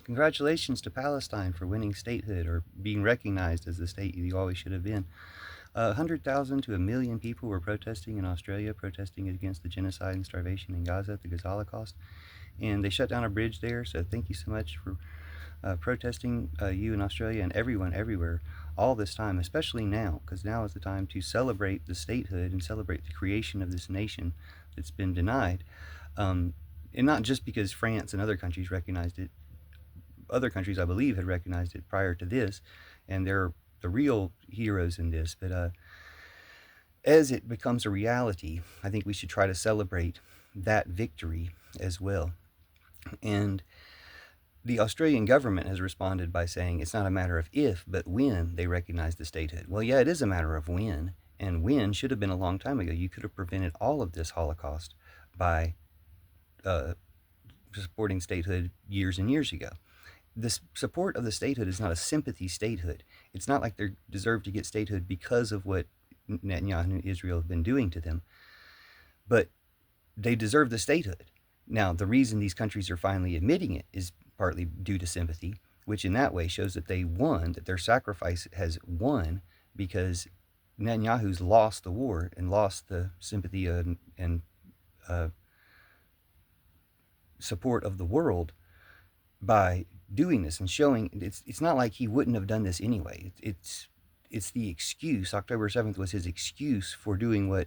Congratulations to Palestine for winning statehood or being recognized as the state you always should have been. 100,000 to 1,000,000 people were protesting in Australia, protesting against the genocide and starvation in Gaza, the Gaza Holocaust. And they shut down a bridge there, so thank you so much for protesting, you in Australia and everyone everywhere all this time, especially now, because now is the time to celebrate the statehood and celebrate the creation of this nation that's been denied. And not just because France and other countries recognized it. Other countries, I believe, had recognized it prior to this, and they're the real heroes in this. But as it becomes a reality, I think we should try to celebrate that victory as well. And the Australian government has responded by saying it's not a matter of if, but when they recognize the statehood. Well, yeah, it is a matter of when, and when should have been a long time ago. You could have prevented all of this Holocaust by supporting statehood years and years ago. The support of the statehood is not a sympathy statehood. It's not like they deserve to get statehood because of what Netanyahu and Israel have been doing to them, but they deserve the statehood. Now, the reason these countries are finally admitting it is partly due to sympathy, which in that way shows that they won, that their sacrifice has won, because Netanyahu's lost the war and lost the sympathy and support of the world by doing this and showing it's not like he wouldn't have done this anyway. It's the excuse. October 7th was his excuse for doing what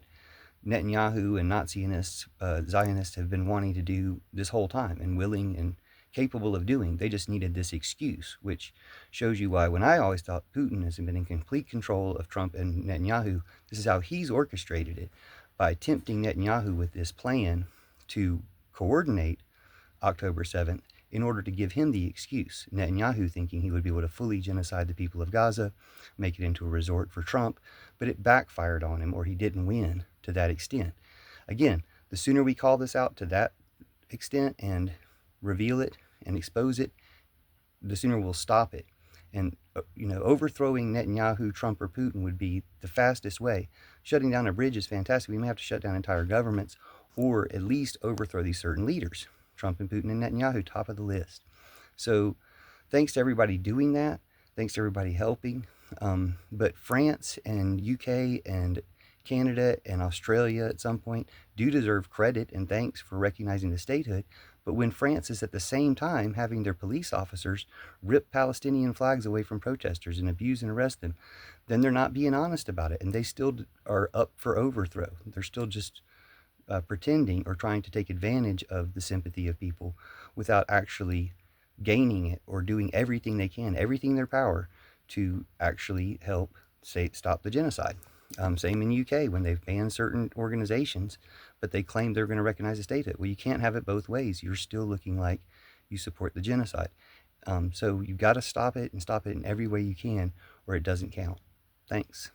Netanyahu and Zionists have been wanting to do this whole time and willing and capable of doing. They just needed this excuse, which shows you why when I always thought Putin has been in complete control of Trump and Netanyahu, this is how he's orchestrated it, by tempting Netanyahu with this plan to coordinate October 7th in order to give him the excuse. Netanyahu thinking he would be able to fully genocide the people of Gaza, make it into a resort for Trump, but it backfired on him, or he didn't win to that extent. Again, the sooner we call this out to that extent and reveal it and expose it, the sooner we'll stop it. And, overthrowing Netanyahu, Trump, or Putin would be the fastest way. Shutting down a bridge is fantastic. We may have to shut down entire governments, or at least overthrow these certain leaders. Trump and Putin and Netanyahu, top of the list. So thanks to everybody doing that. Thanks to everybody helping. But France and UK and Canada and Australia at some point do deserve credit and thanks for recognizing the statehood. But when France is at the same time having their police officers rip Palestinian flags away from protesters and abuse and arrest them, then they're not being honest about it. And they still are up for overthrow. They're still just pretending or trying to take advantage of the sympathy of people without actually gaining it or doing everything they can, everything in their power to actually help stop the genocide. Same in UK when they've banned certain organizations, but they claim they're going to recognize the statehood. Well, you can't have it both ways. You're still looking like you support the genocide. So you've got to stop it and stop it in every way you can, or it doesn't count. Thanks.